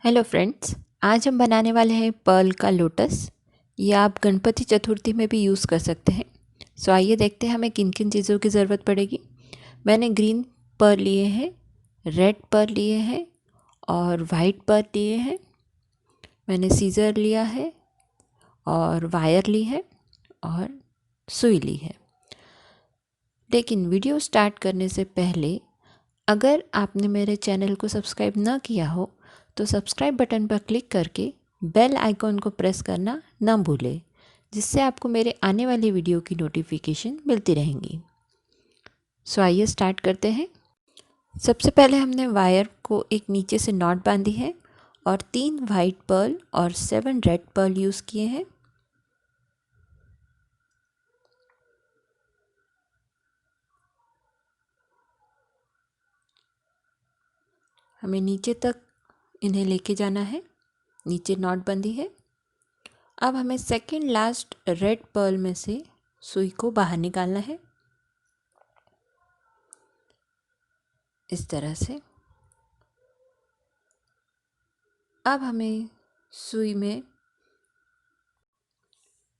Hello friends, आज हम बनाने वाले हैं पर्ल का लोटस। ये आप गणपति चतुर्थी में भी यूज़ कर सकते हैं। सो आइए देखते हैं हमें किन किन चीज़ों की ज़रूरत पड़ेगी। मैंने ग्रीन पर्ल लिए हैं, रेड पर्ल लिए हैं और वाइट पर्ल लिए हैं। मैंने सीज़र लिया है और वायर ली है और सुई ली है। लेकिन वीडियो स्टार्ट करने से पहले अगर आपने मेरे चैनल को सब्सक्राइब ना किया हो तो सब्सक्राइब बटन पर क्लिक करके बेल आइकॉन को प्रेस करना ना भूलें, जिससे आपको मेरे आने वाली वीडियो की नोटिफिकेशन मिलती रहेंगी। सो आइए स्टार्ट करते हैं। सबसे पहले हमने वायर को एक नीचे से नॉट बांधी है और 3 वाइट पर्ल और 7 रेड पर्ल यूज़ किए हैं। हमें नीचे तक इन्हें लेके जाना है। नीचे नॉट बंधी है। अब हमें सेकंड लास्ट रेड पर्ल में से सुई को बाहर निकालना है, इस तरह से। अब हमें सुई में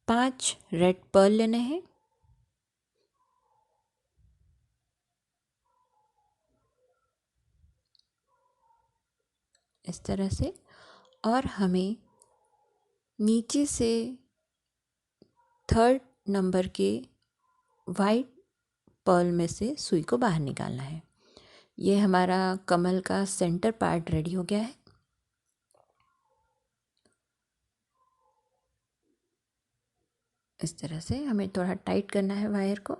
5 रेड पर्ल लेने हैं। इस तरह से। और हमें नीचे से थर्ड नंबर के वाइट पर्ल में से सुई को बाहर निकालना है। ये हमारा कमल का सेंटर पार्ट रेडी हो गया है। इस तरह से हमें थोड़ा टाइट करना है वायर को।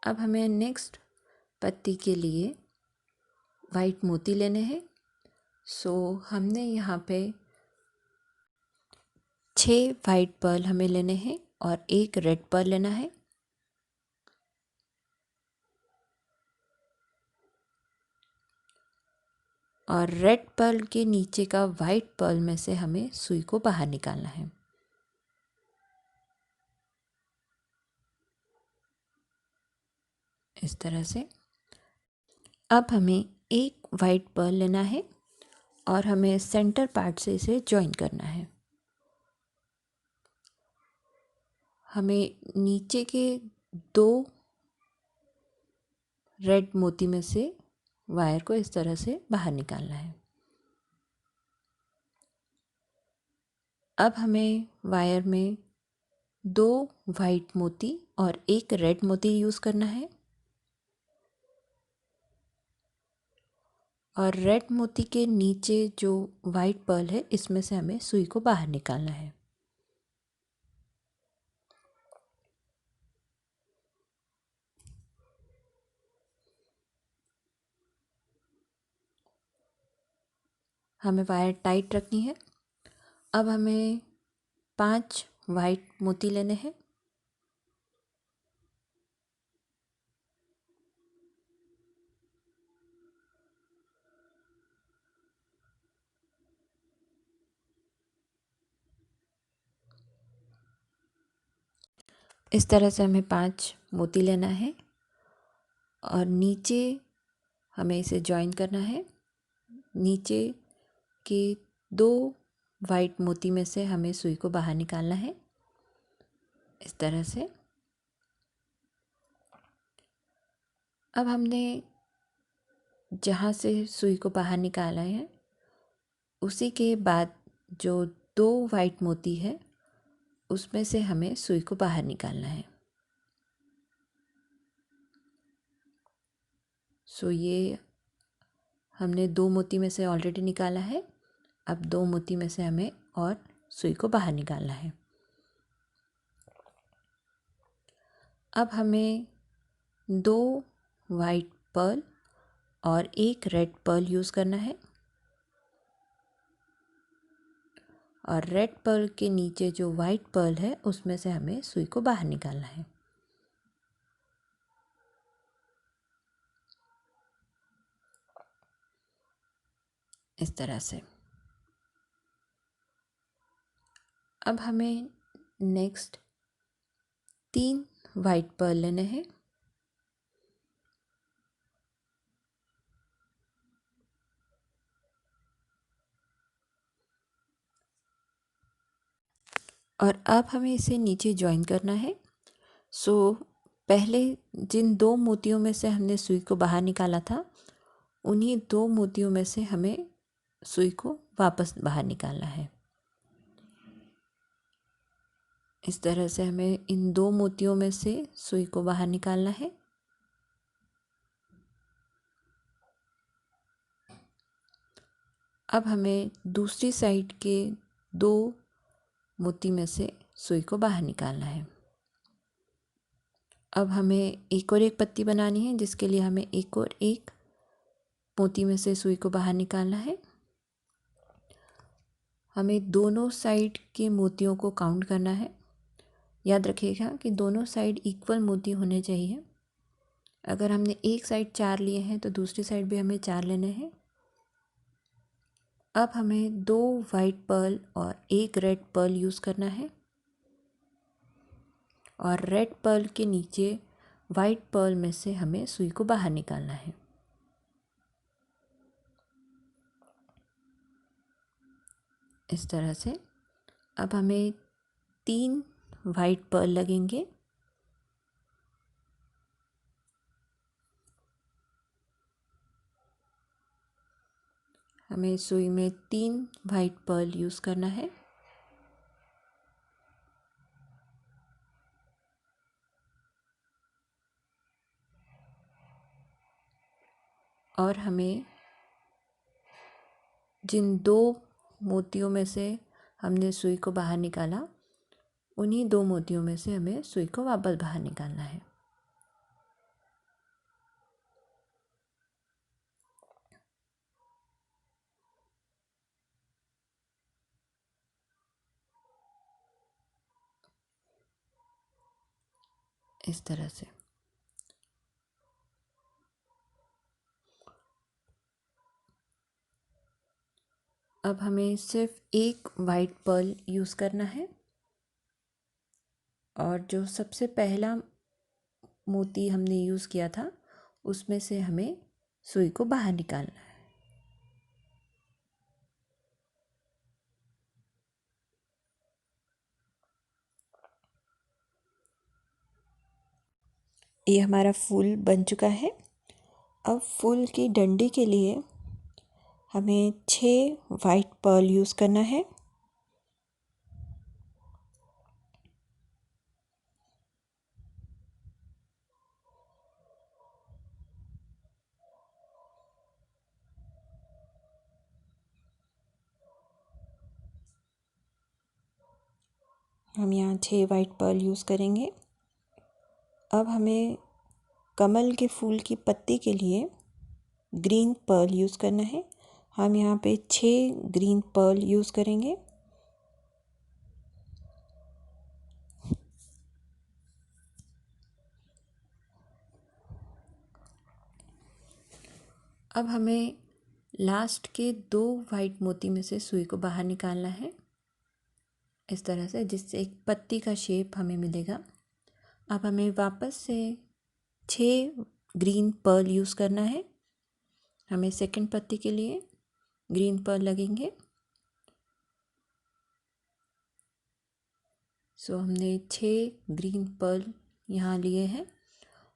अब हमें नेक्स्ट पत्ती के लिए वाइट मोती लेने हैं। सो हमने यहाँ पे 6 वाइट पर्ल हमें लेने हैं और 1 रेड पर्ल लेना है। और रेड पर्ल के नीचे का वाइट पर्ल में से हमें सुई को बाहर निकालना है। इस तरह से। अब हमें एक वाइट पर्ल लेना है और हमें सेंटर पार्ट से इसे जॉइन करना है। हमें नीचे के 2 रेड मोती में से वायर को इस तरह से बाहर निकालना है। अब हमें वायर में 2 वाइट मोती और 1 रेड मोती यूज़ करना है। और रेड मोती के नीचे जो वाइट पर्ल है, इसमें से हमें सुई को बाहर निकालना है। हमें वायर टाइट रखनी है। अब हमें 5 वाइट मोती लेने हैं। इस तरह से हमें 5 मोती लेना है और नीचे हमें इसे जॉइन करना है। नीचे के 2 वाइट मोती में से हमें सुई को बाहर निकालना है, इस तरह से। अब हमने जहाँ से सुई को बाहर निकाला है, उसी के बाद जो 2 वाइट मोती है, उसमें से हमें सुई को बाहर निकालना है। सो ये हमने 2 मोती में से ऑलरेडी निकाला है। अब 2 मोती में से हमें और सुई को बाहर निकालना है। अब हमें 2 वाइट पर्ल और 1 रेड पर्ल यूज़ करना है। और रेड पर्ल के नीचे जो वाइट पर्ल है, उसमें से हमें सुई को बाहर निकालना है। इस तरह से। अब हमें नेक्स्ट 3 वाइट पर्ल लेने हैं। और अब हमें इसे नीचे ज्वाइन करना है। सो पहले जिन दो मोतियों में से हमने सुई को बाहर निकाला था, उन्हीं दो मोतियों में से हमें सुई को वापस बाहर निकालना है। इस तरह से हमें इन दो मोतियों में से सुई को बाहर निकालना है। अब हमें दूसरी साइड के दो मोती में से सुई को बाहर निकालना है। अब हमें एक और एक पत्ती बनानी है, जिसके लिए हमें एक और एक मोती में से सुई को बाहर निकालना है। हमें दोनों साइड के मोतियों को काउंट करना है। याद रखिएगा कि दोनों साइड इक्वल मोती होने चाहिए। अगर हमने एक साइड 4 लिए हैं तो दूसरी साइड भी हमें 4 लेने हैं। अब हमें 2 वाइट पर्ल और एक रेड पर्ल यूज़ करना है, और रेड पर्ल के नीचे वाइट पर्ल में से हमें सुई को बाहर निकालना है। इस तरह से अब हमें 3 वाइट पर्ल लगेंगे। हमें सुई में 3 वाइट पर्ल यूज़ करना है। और हमें जिन दो मोतियों में से हमने सुई को बाहर निकाला, उन्हीं दो मोतियों में से हमें सुई को वापस बाहर निकालना है। इस तरह से अब हमें सिर्फ एक वाइट पर्ल यूज़ करना है, और जो सबसे पहला मोती हमने यूज़ किया था उसमें से हमें सुई को बाहर निकालना है। ये हमारा फूल बन चुका है। अब फूल की डंडी के लिए हमें 6 वाइट पर्ल यूज़ करना है। हम यहाँ 6 वाइट पर्ल यूज़ करेंगे। अब हमें कमल के फूल की पत्ती के लिए ग्रीन पर्ल यूज़ करना है। हम यहाँ पे 6 ग्रीन पर्ल यूज़ करेंगे। अब हमें लास्ट के 2 वाइट मोती में से सुई को बाहर निकालना है, इस तरह से, जिससे एक पत्ती का शेप हमें मिलेगा। अब हमें वापस से 6 ग्रीन पर्ल यूज़ करना है। हमें सेकंड पत्ती के लिए ग्रीन पर्ल लगेंगे। सो हमने 6 ग्रीन पर्ल यहाँ लिए हैं,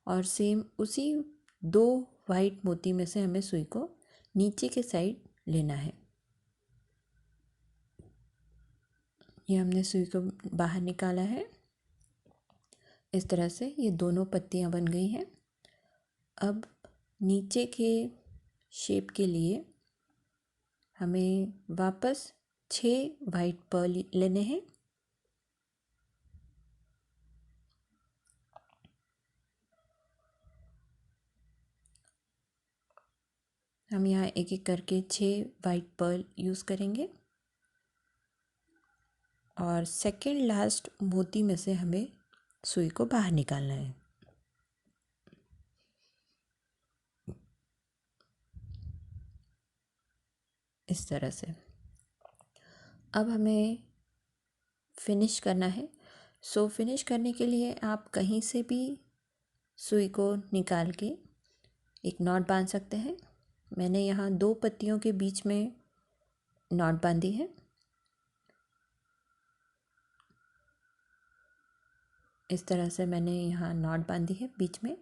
और सेम उसी 2 वाइट मोती में से हमें सुई को नीचे के साइड लेना है। ये हमने सुई को बाहर निकाला है। इस तरह से ये दोनों पत्तियाँ बन गई हैं। अब नीचे के शेप के लिए हमें वापस 6 वाइट पर्ल लेने हैं। हम यहाँ एक एक करके 6 वाइट पर्ल यूज़ करेंगे, और सेकंड लास्ट मोती में से हमें सुई को बाहर निकालना है। इस तरह से अब हमें फिनिश करना है। सो फिनिश करने के लिए आप कहीं से भी सुई को निकाल के एक नॉट बांध सकते हैं। मैंने यहाँ 2 पत्तियों के बीच में नॉट बांधी है। इस तरह से मैंने यहाँ नॉट बांधी है बीच में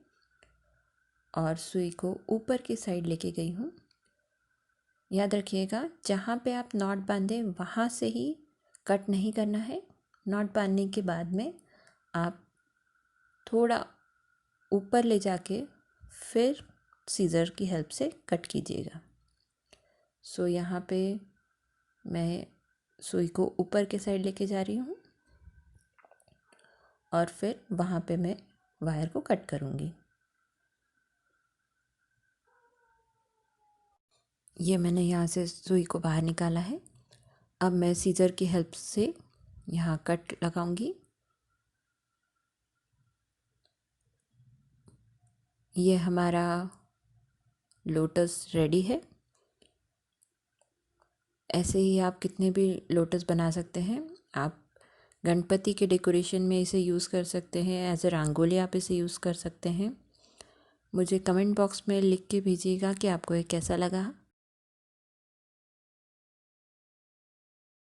और सुई को ऊपर की साइड लेके गई हूँ। याद रखिएगा जहाँ पे आप नॉट बांधे वहाँ से ही कट नहीं करना है। नॉट बांधने के बाद में आप थोड़ा ऊपर ले जाके फिर सीज़र की हेल्प से कट कीजिएगा। सो यहाँ पे मैं सुई को ऊपर के साइड लेके जा रही हूँ और फिर वहाँ पे मैं वायर को कट करूँगी। ये मैंने यहाँ से सुई को बाहर निकाला है। अब मैं सीज़र की हेल्प से यहाँ कट लगाऊंगी। ये हमारा लोटस रेडी है। ऐसे ही आप कितने भी लोटस बना सकते हैं। आप गणपति के डेकोरेशन में इसे यूज़ कर सकते हैं, एज ए रंगोली आप इसे यूज़ कर सकते हैं। मुझे कमेंट बॉक्स में लिख के भेजिएगा कि आपको ये कैसा लगा।